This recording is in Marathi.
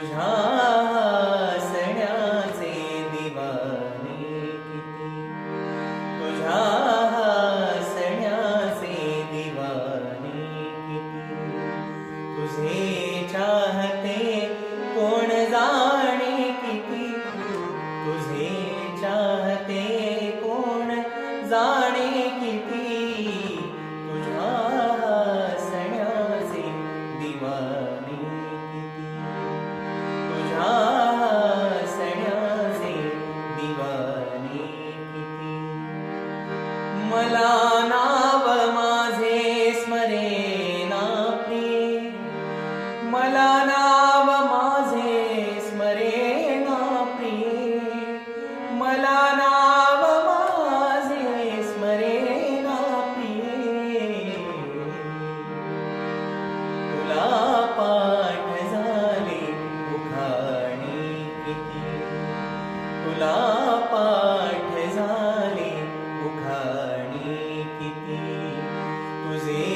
तुझ्या हसण्याचे दिवाने किती, तुझ्या हसण्याचे दिवाने किती, तुझे चाहते कोण जाणे किती, तुझे चाहते कोण जाणे किती, तुझ्या हसण्याचे दिवाने किती, तुझ्या हसण्याचे दिवाने किती. मला नाव माझे स्मरेना प्रिये, मला नाव माझे स्मरेना प्रिये, मला नाव माझे स्मरेना प्रिये. तुला पाठ झाले उखाणे किती, तुला पाठ झाले उखाणे किती, तुझे